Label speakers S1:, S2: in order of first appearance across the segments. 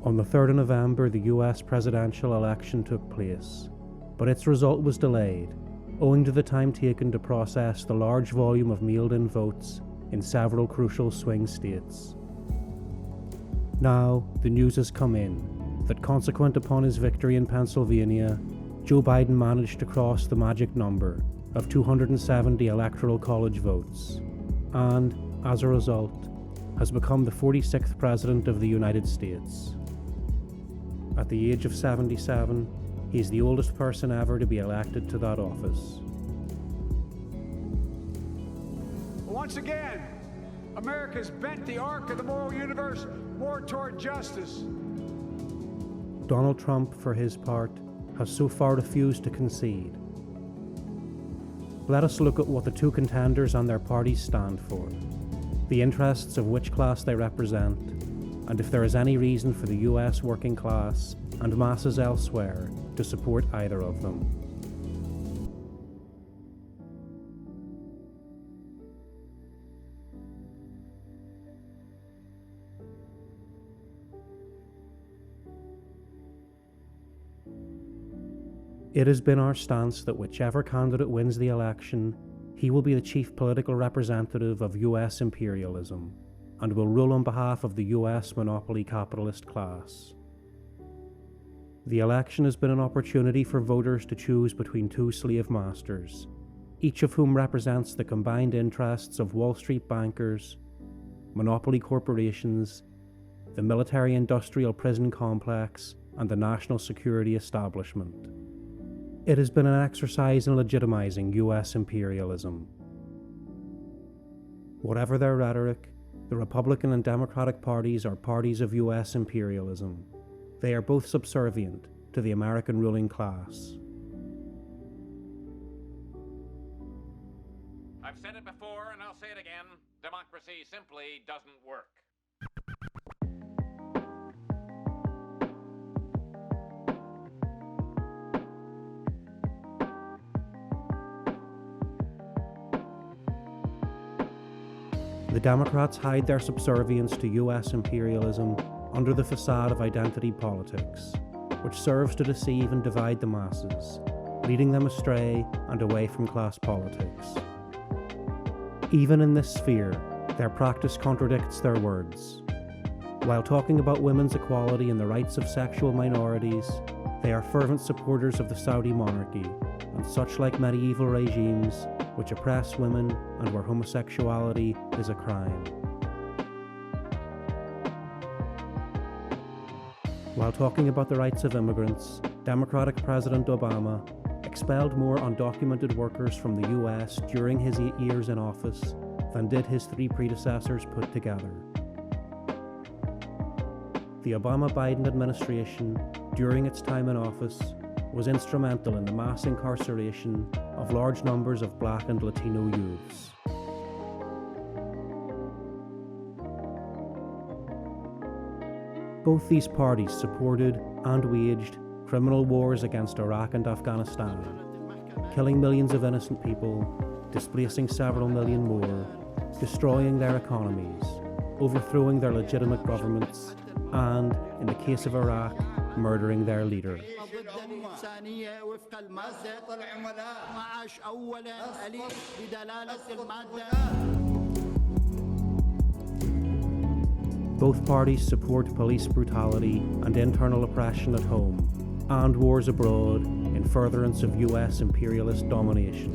S1: On the 3rd of November, the US presidential election took place, but its result was delayed, owing to the time taken to process the large volume of mailed-in votes in several crucial swing states. Now, the news has come in that consequent upon his victory in Pennsylvania, Joe Biden managed to cross the magic number of 270 electoral college votes, and, as a result, has become the 46th President of the United States. At the age of 77, he is the oldest person ever to be elected to that office.
S2: Once again, America's bent the arc of the moral universe more toward justice.
S1: Donald Trump, for his part, has so far refused to concede. Let us look at what the two contenders and their parties stand for, the interests of which class they represent, and if there is any reason for the US working class and masses elsewhere to support either of them. It has been our stance that whichever candidate wins the election, he will be the chief political representative of US imperialism, and will rule on behalf of the US monopoly capitalist class. The election has been an opportunity for voters to choose between two slave masters, each of whom represents the combined interests of Wall Street bankers, monopoly corporations, the military-industrial prison complex, and the national security establishment. It has been an exercise in legitimizing US imperialism. Whatever their rhetoric, the Republican and Democratic parties are parties of US imperialism. They are both subservient to the American ruling class.
S3: I've said it before and I'll say it again. Democracy simply doesn't work.
S1: The Democrats hide their subservience to US imperialism under the facade of identity politics, which serves to deceive and divide the masses, leading them astray and away from class politics. Even in this sphere, their practice contradicts their words. While talking about women's equality and the rights of sexual minorities, they are fervent supporters of the Saudi monarchy and such like medieval regimes which oppress women and where homosexuality is a crime. While talking about the rights of immigrants, Democratic President Obama expelled more undocumented workers from the US during his 8 years in office than did his 3 predecessors put together. The Obama-Biden administration, during its time in office, was instrumental in the mass incarceration of large numbers of Black and Latino youths. Both these parties supported and waged criminal wars against Iraq and Afghanistan, killing millions of innocent people, displacing several million more, destroying their economies, overthrowing their legitimate governments, and, in the case of Iraq, murdering their leader. Both parties support police brutality and internal oppression at home, and wars abroad in furtherance of US imperialist domination.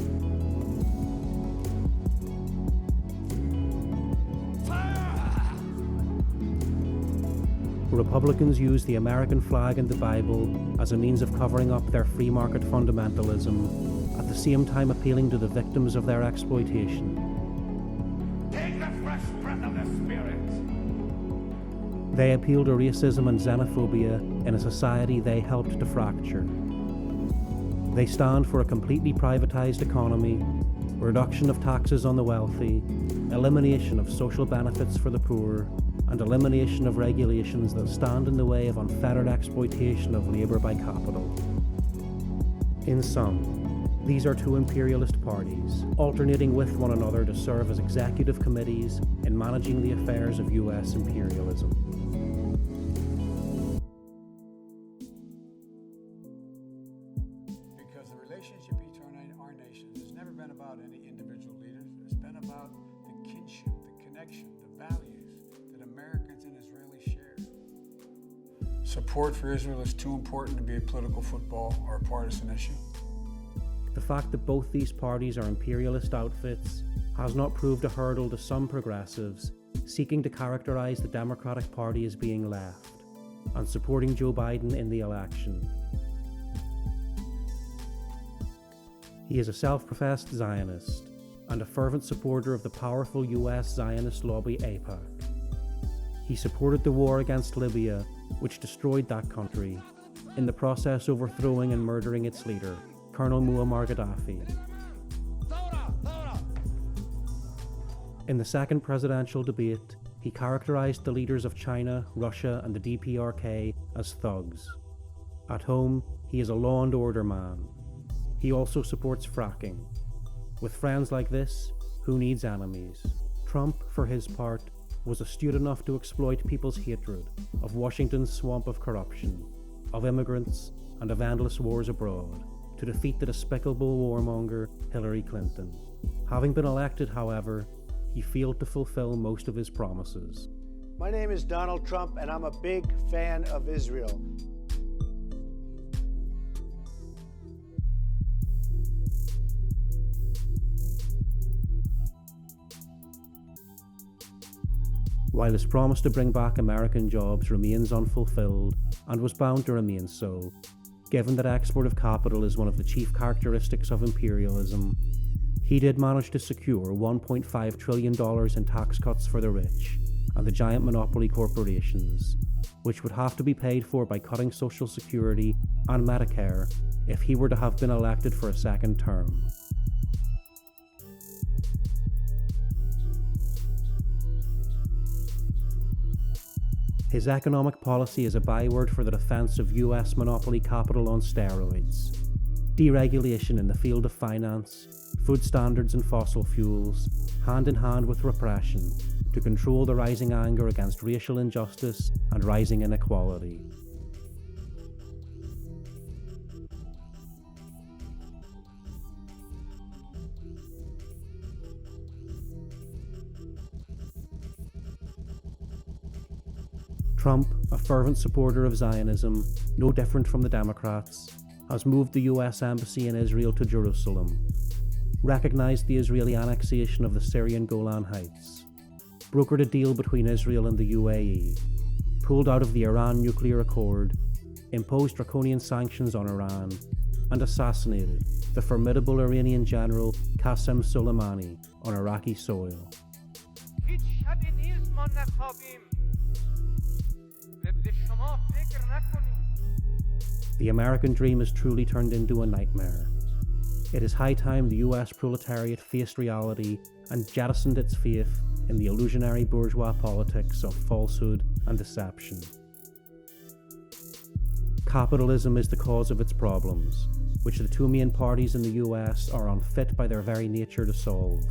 S1: Republicans use the American flag and the Bible as a means of covering up their free market fundamentalism, at the same time appealing to the victims of their exploitation.
S3: Take the fresh breath of the Spirit.
S1: They appeal to racism and xenophobia in a society they helped to fracture. They stand for a completely privatized economy, reduction of taxes on the wealthy, elimination of social benefits for the poor, and elimination of regulations that stand in the way of unfettered exploitation of labour by capital. In sum, these are two imperialist parties, alternating with one another to serve as executive committees in managing the affairs of US imperialism.
S2: Support for Israel is too important to be a political football or a partisan issue.
S1: The fact that both these parties are imperialist outfits has not proved a hurdle to some progressives seeking to characterize the Democratic Party as being left and supporting Joe Biden in the election. He is a self-professed Zionist and a fervent supporter of the powerful US Zionist lobby AIPAC. He supported the war against Libya, which destroyed that country, in the process overthrowing and murdering its leader, Colonel Muammar Gaddafi. In the second presidential debate, he characterized the leaders of China, Russia, and the DPRK as thugs. At home, he is a law and order man. He also supports fracking. With friends like this, who needs enemies? Trump, for his part, was astute enough to exploit people's hatred of Washington's swamp of corruption, of immigrants, and of endless wars abroad, to defeat the despicable warmonger Hillary Clinton. Having been elected, however, he failed to fulfill most of his promises.
S4: My name is Donald Trump, and I'm a big fan of Israel.
S1: While his promise to bring back American jobs remains unfulfilled, and was bound to remain so, given that export of capital is one of the chief characteristics of imperialism, he did manage to secure $1.5 trillion in tax cuts for the rich and the giant monopoly corporations, which would have to be paid for by cutting Social Security and Medicare if he were to have been elected for a second term. His economic policy is a byword for the defense of US monopoly capital on steroids, deregulation in the field of finance, food standards and fossil fuels, hand in hand with repression, to control the rising anger against racial injustice and rising inequality. Trump, a fervent supporter of Zionism, no different from the Democrats, has moved the US Embassy in Israel to Jerusalem, recognized the Israeli annexation of the Syrian Golan Heights, brokered a deal between Israel and the UAE, pulled out of the Iran nuclear accord, imposed draconian sanctions on Iran, and assassinated the formidable Iranian general Qasem Soleimani on Iraqi soil. The American dream has truly turned into a nightmare. It is high time the US proletariat faced reality and jettisoned its faith in the illusionary bourgeois politics of falsehood and deception. Capitalism is the cause of its problems, which the two main parties in the US are unfit by their very nature to solve.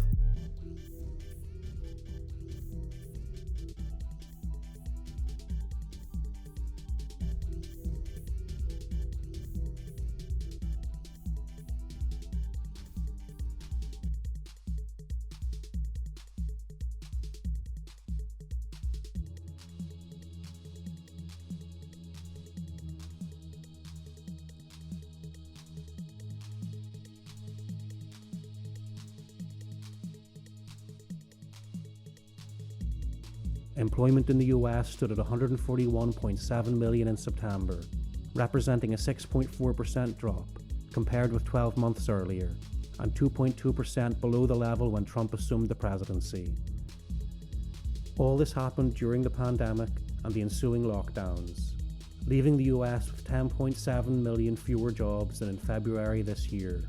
S1: Employment in the US stood at 141.7 million in September, representing a 6.4% drop compared with 12 months earlier, and 2.2% below the level when Trump assumed the presidency. All this happened during the pandemic and the ensuing lockdowns, leaving the US with 10.7 million fewer jobs than in February this year.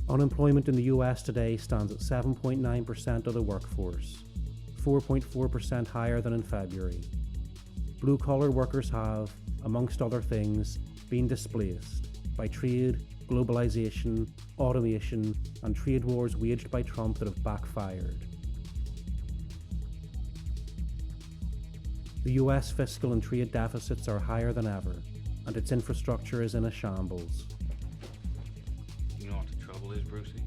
S1: Unemployment in the US today stands at 7.9% of the workforce, 4.4% higher than in February. Blue-collar workers have, amongst other things, been displaced by trade, globalization, automation, and trade wars waged by Trump that have backfired. The US fiscal and trade deficits are higher than ever, and its infrastructure is in a shambles.
S5: You know what the trouble is, Brucey?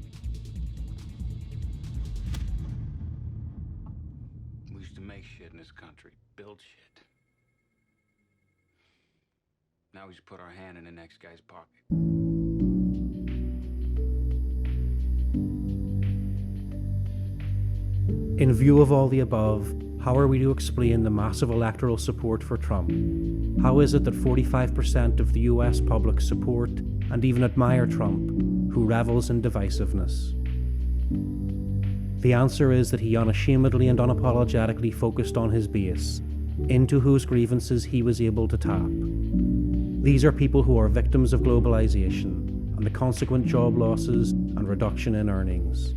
S5: We used to make shit in this country, build shit. Now we just put our hand in the next guy's pocket.
S1: In view of all the above, how are we to explain the massive electoral support for Trump? How is it that 45% of the US public support and even admire Trump, who revels in divisiveness? The answer is that he unashamedly and unapologetically focused on his base, into whose grievances he was able to tap. These are people who are victims of globalization and the consequent job losses and reduction in earnings.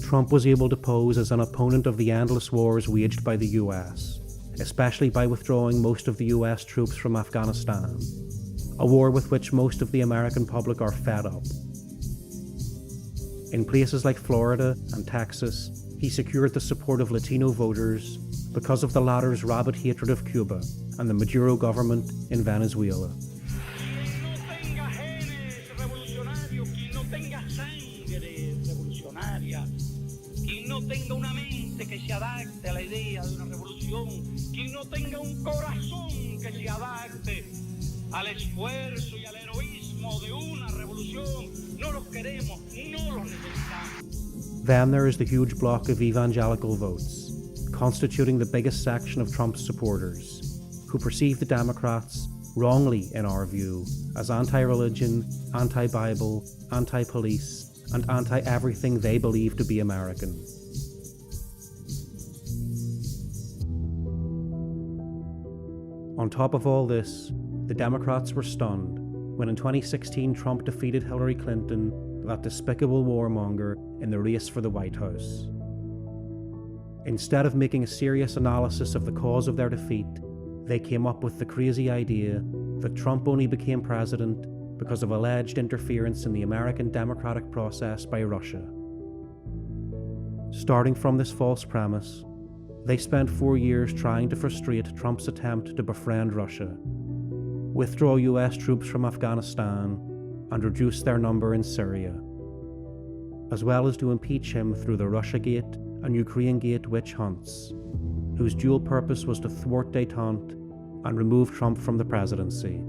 S1: Trump was able to pose as an opponent of the endless wars waged by the US, especially by withdrawing most of the US troops from Afghanistan, a war with which most of the American public are fed up. In places like Florida and Texas, he secured the support of Latino voters because of the latter's rabid hatred of Cuba and the Maduro government in Venezuela.
S6: No tenga una mente que se adapte a la idea de una revolución, quien no tenga un corazón que se adapte al esfuerzo y al heroísmo de una revolución, no los queremos, no los necesitamos.
S1: Then there is the huge block of evangelical votes, constituting the biggest section of Trump's supporters, who perceive the Democrats, wrongly in our view, as anti-religion, anti-Bible, anti-police, and anti-everything they believe to be American. On top of all this, the Democrats were stunned when in 2016 Trump defeated Hillary Clinton, that despicable warmonger, in the race for the White House. Instead of making a serious analysis of the cause of their defeat, they came up with the crazy idea that Trump only became president because of alleged interference in the American democratic process by Russia. Starting from this false premise, they spent 4 years trying to frustrate Trump's attempt to befriend Russia, withdraw US troops from Afghanistan, and reduce their number in Syria, as well as to impeach him through the Russiagate and Ukrainegate witch hunts, whose dual purpose was to thwart détente and remove Trump from the presidency.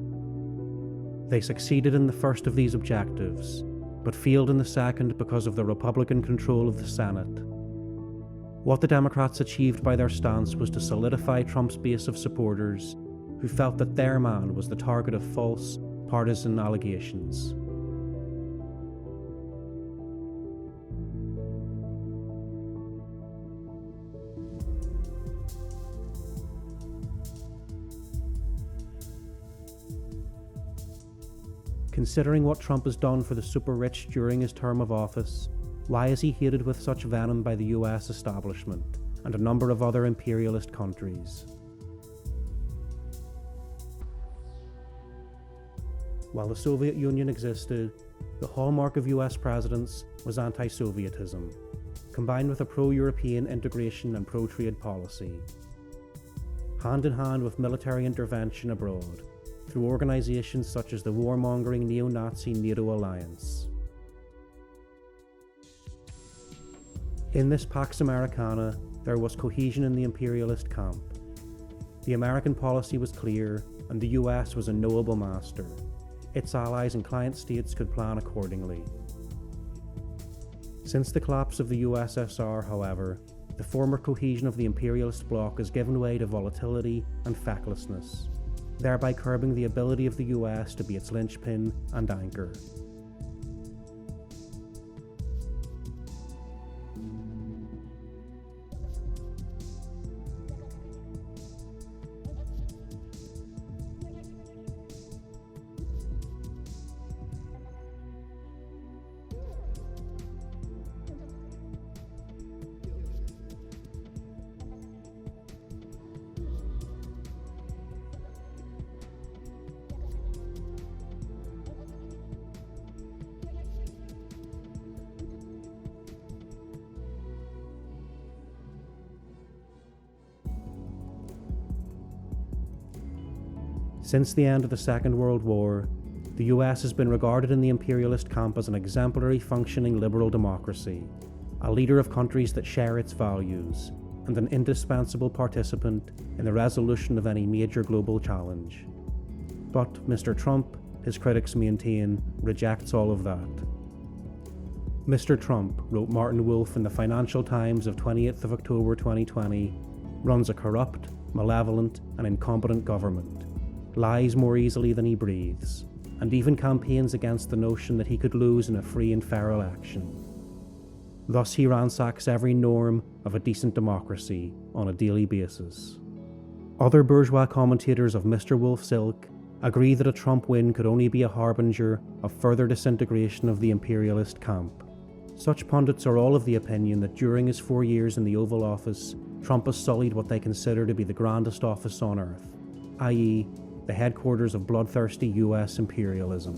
S1: They succeeded in the first of these objectives, but failed in the second because of the Republican control of the Senate. What the Democrats achieved by their stance was to solidify Trump's base of supporters who felt that their man was the target of false, partisan allegations. Considering what Trump has done for the super-rich during his term of office, why is he hated with such venom by the US establishment and a number of other imperialist countries? While the Soviet Union existed, the hallmark of US presidents was anti-Sovietism, combined with a pro-European integration and pro-trade policy, hand in hand with military intervention abroad, through organizations such as the warmongering neo-Nazi NATO alliance. In this Pax Americana, there was cohesion in the imperialist camp. The American policy was clear, and the US was a knowable master. Its allies and client states could plan accordingly. Since the collapse of the USSR, however, the former cohesion of the imperialist bloc has given way to volatility and fecklessness, thereby curbing the ability of the US to be its linchpin and anchor. Since the end of the Second World War, the US has been regarded in the imperialist camp as an exemplary functioning liberal democracy, a leader of countries that share its values, and an indispensable participant in the resolution of any major global challenge. But Mr. Trump, his critics maintain, rejects all of that. Mr. Trump, wrote Martin Wolf in the Financial Times of 28th of October 2020, runs a corrupt, malevolent, and incompetent government, lies more easily than he breathes, and even campaigns against the notion that he could lose in a free and fair election. Thus he ransacks every norm of a decent democracy on a daily basis. Other bourgeois commentators of Mr. Wolf's ilk agree that a Trump win could only be a harbinger of further disintegration of the imperialist camp. Such pundits are all of the opinion that during his 4 years in the Oval Office, Trump has sullied what they consider to be the grandest office on earth, i.e., the headquarters of bloodthirsty US imperialism.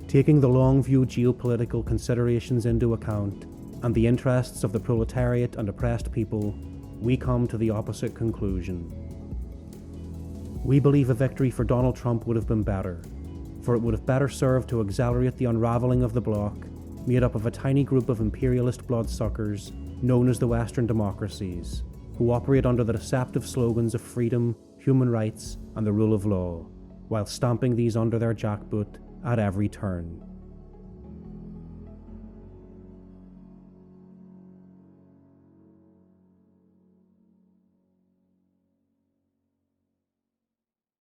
S1: Taking the long-view geopolitical considerations into account, and the interests of the proletariat and oppressed people, we come to the opposite conclusion. We believe a victory for Donald Trump would have been better, for it would have better served to accelerate the unraveling of the bloc, made up of a tiny group of imperialist bloodsuckers known as the Western democracies, who operate under the deceptive slogans of freedom, human rights, and the rule of law, while stamping these under their jackboot at every turn.